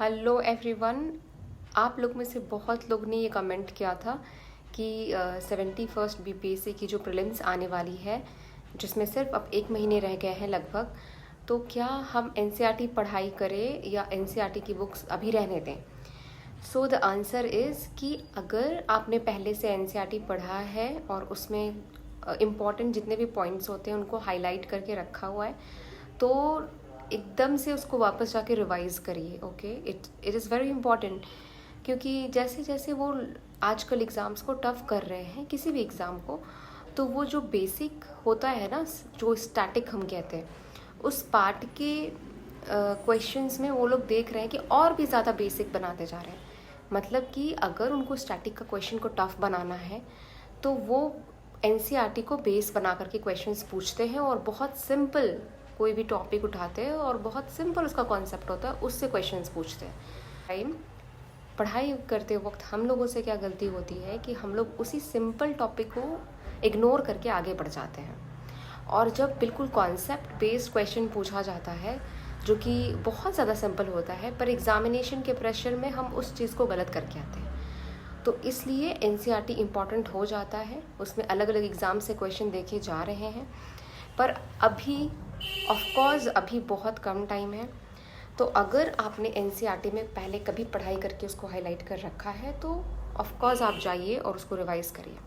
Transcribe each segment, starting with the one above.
Hello everyone. आप लोग में से बहुत लोग ने ये कमेंट किया था कि 71st बीपीएससी की जो प्रीलिम्स आने वाली है, जिसमें सिर्फ अब 1 महीने रह गए हैं लगभग, तो क्या हम एनसीईआरटी पढ़ाई करें या एनसीईआरटी की बुक्स अभी रहने दें। सो द आंसर इज़ कि अगर आपने पहले से एनसीईआरटी पढ़ा है और उसमें इम्पॉर्टेंट जितने भी पॉइंट्स होते हैं उनको हाईलाइट करके रखा हुआ है, तो एकदम से उसको वापस जाके रिवाइज़ करिए। Okay, it is very important, क्योंकि जैसे जैसे वो आजकल एग्ज़ाम्स को टफ़ कर रहे हैं, किसी भी एग्ज़ाम को, तो वो जो बेसिक होता है ना, जो स्टैटिक हम कहते हैं, उस पार्ट के क्वेश्चंस में वो लोग देख रहे हैं कि और भी ज़्यादा बेसिक बनाते जा रहे हैं। मतलब कि अगर उनको स्टैटिक का क्वेश्चन को टफ़ बनाना है तो वो एनसीईआरटी को बेस बना करके क्वेश्चंस पूछते हैं और बहुत सिंपल कोई भी टॉपिक उठाते हैं और बहुत सिंपल उसका कॉन्सेप्ट होता है, उससे क्वेश्चंस पूछते हैं। टाइम पढ़ाई करते वक्त हम लोगों से क्या गलती होती है कि हम लोग उसी सिंपल टॉपिक को इग्नोर करके आगे बढ़ जाते हैं, और जब बिल्कुल कॉन्सेप्ट बेस्ड क्वेश्चन पूछा जाता है जो कि बहुत ज़्यादा सिंपल होता है, पर एग्जामिनेशन के प्रेशर में हम उस चीज़ को गलत करके आते हैं। तो इसलिए एनसीईआरटी इम्पॉर्टेंट हो जाता है, उसमें अलग अलग एग्ज़ाम से क्वेश्चन देखे जा रहे हैं, पर अभी ऑफ कोर्स अभी बहुत कम टाइम है। तो अगर आपने एनसीईआरटी में पहले कभी पढ़ाई करके उसको हाईलाइट कर रखा है तो ऑफ कोर्स आप जाइए और उसको रिवाइज़ करिए।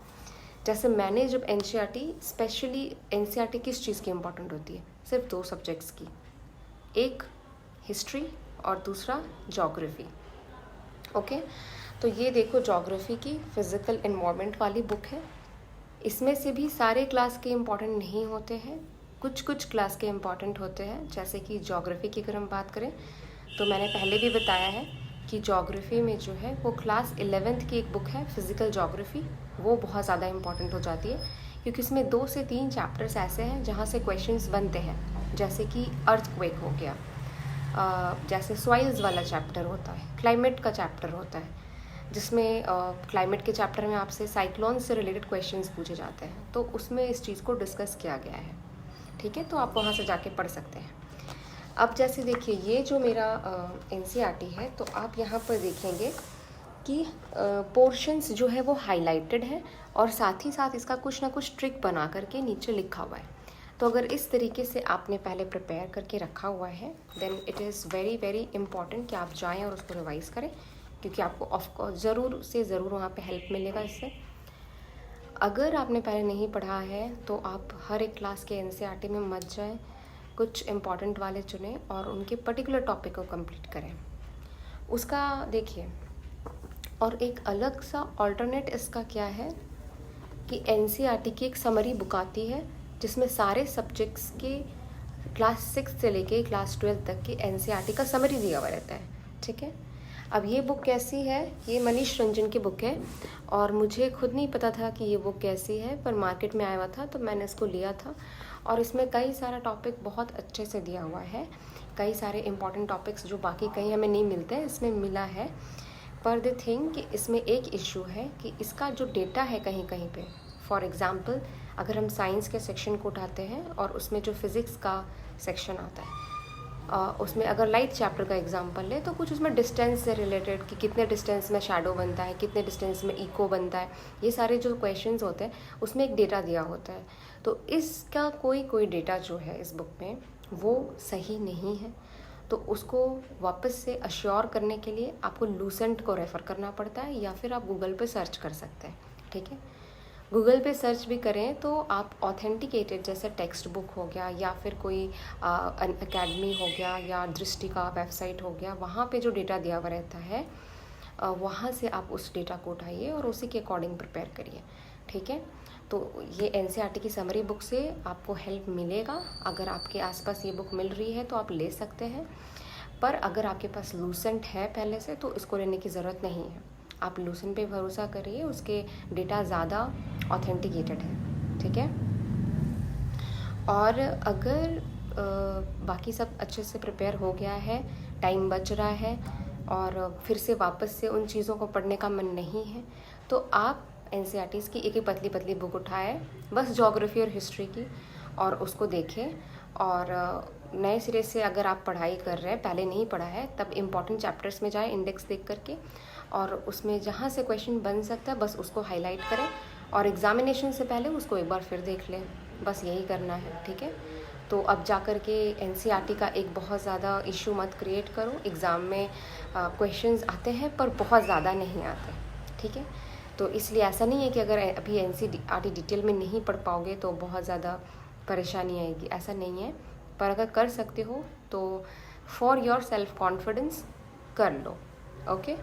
जैसे मैंने जब एनसीईआरटी, स्पेशली एनसीईआरटी किस चीज़ की इम्पोर्टेंट होती है, सिर्फ 2 सब्जेक्ट्स की, एक हिस्ट्री और दूसरा जोग्राफ़ी। ओके, तो ये देखो जोग्राफ़ी की फिज़िकल एनवायरनमेंट वाली बुक है। इसमें से भी सारे क्लास के इम्पॉर्टेंट नहीं होते हैं, कुछ कुछ क्लास के इम्पॉर्टेंट होते हैं। जैसे कि जोग्राफ़ी की अगर हम बात करें तो मैंने पहले भी बताया है कि जोग्राफ़ी में जो है वो क्लास 11th की एक बुक है फिज़िकल जोग्राफ़ी, वो बहुत ज़्यादा इम्पॉर्टेंट हो जाती है, क्योंकि इसमें 2 से 3 चैप्टर्स ऐसे हैं जहाँ से क्वेश्चंस बनते हैं। जैसे कि अर्थक्वेक हो गया, जैसे सॉइल्स वाला चैप्टर होता है, क्लाइमेट का चैप्टर होता है, जिसमें क्लाइमेट के चैप्टर में आपसे साइक्लोन से रिलेटेड क्वेश्चंस पूछे जाते हैं, तो उसमें इस चीज़ को डिस्कस किया गया है। ठीक है, तो आप वहाँ से जाके पढ़ सकते हैं। अब जैसे देखिए, ये जो मेरा एनसीईआरटी है, तो आप यहाँ पर देखेंगे कि पोर्शंस जो है वो हाईलाइटेड है और साथ ही साथ इसका कुछ ना कुछ ट्रिक बना करके नीचे लिखा हुआ है। तो अगर इस तरीके से आपने पहले प्रिपेयर करके रखा हुआ है, then it is very very important कि आप जाएं और उसको रिवाइज़ करें, क्योंकि आपको ऑफकोर्स ज़रूर से ज़रूर वहाँ पे हेल्प मिलेगा इससे। अगर आपने पहले नहीं पढ़ा है तो आप हर एक क्लास के एनसीईआरटी में मत जाएं, कुछ इम्पॉर्टेंट वाले चुनें और उनके पर्टिकुलर टॉपिक को कंप्लीट करें। उसका देखिए, और एक अलग सा ऑल्टरनेट इसका क्या है कि एनसीईआरटी की एक समरी बुक आती है जिसमें सारे सब्जेक्ट्स के क्लास 6 से लेके क्लास 12 तक की एनसीईआरटी का समरी दिया हुआ रहता है। ठीक है, अब ये बुक कैसी है, ये मनीष रंजन की बुक है और मुझे खुद नहीं पता था कि ये बुक कैसी है, पर मार्केट में आया हुआ था तो मैंने इसको लिया था। और इसमें कई सारा टॉपिक बहुत अच्छे से दिया हुआ है, कई सारे इंपॉर्टेंट टॉपिक्स जो बाकी कहीं हमें नहीं मिलते हैं इसमें मिला है। पर द थिंग कि इसमें एक इशू है कि इसका जो डेटा है कहीं कहीं पे, फॉर एग्ज़ाम्पल अगर हम साइंस के सेक्शन को उठाते हैं और उसमें जो फिज़िक्स का सेक्शन आता है, उसमें अगर लाइट चैप्टर का एग्जांपल ले तो कुछ उसमें डिस्टेंस से रिलेटेड कि कितने डिस्टेंस में शैडो बनता है, कितने डिस्टेंस में इको बनता है, ये सारे जो क्वेश्चंस होते हैं उसमें एक डेटा दिया होता है। तो इसका कोई कोई डेटा जो है इस बुक में वो सही नहीं है, तो उसको वापस से अश्योर करने के लिए आपको लूसेंट को रेफ़र करना पड़ता है या फिर आप गूगल पे सर्च कर सकते हैं। ठीक है, गूगल पे सर्च भी करें तो आप ऑथेंटिकेटेड, जैसे टेक्स्ट बुक हो गया या फिर कोई अकेडमी हो गया या दृष्टि का वेबसाइट हो गया, वहाँ पे जो डेटा दिया हुआ रहता है वहाँ से आप उस डेटा को उठाइए और उसी के अकॉर्डिंग प्रिपेयर करिए। ठीक है, तो ये एनसीईआरटी की समरी बुक से आपको हेल्प मिलेगा। अगर आपके आसपास ये बुक मिल रही है तो आप ले सकते हैं, पर अगर आपके पास लूसेंट है पहले से तो इसको लेने की ज़रूरत नहीं है। आप लूसेंट पे भरोसा करिए, उसके डेटा ज़्यादा ऑथेंटिकेटेड है। ठीक है, और अगर बाकी सब अच्छे से प्रिपेयर हो गया है, टाइम बच रहा है और फिर से वापस से उन चीज़ों को पढ़ने का मन नहीं है, तो आप एनसीईआरटीज़ की एक पतली बुक उठाएं, बस ज्योग्राफी और हिस्ट्री की, और उसको देखें और नए सिरे से अगर आप पढ़ाई कर रहे हैं, पहले नहीं पढ़ा है, तब इम्पॉर्टेंट चैप्टर्स में जाएं इंडेक्स देख करके, और उसमें जहाँ से क्वेश्चन बन सकता है बस उसको हाईलाइट करें और एग्जामिनेशन से पहले उसको एक बार फिर देख लें। बस यही करना है, ठीक है। तो अब जा कर के एनसीईआरटी का एक बहुत ज़्यादा इशू मत क्रिएट करो। एग्ज़ाम में क्वेश्चंस आते हैं पर बहुत ज़्यादा नहीं आते, ठीक है। तो इसलिए ऐसा नहीं है कि अगर अभी एनसीईआरटी डिटेल में नहीं पढ़ पाओगे तो बहुत ज़्यादा परेशानी आएगी, ऐसा नहीं है। पर अगर कर सकते हो तो फॉर योर सेल्फ कॉन्फिडेंस कर लो, ओके।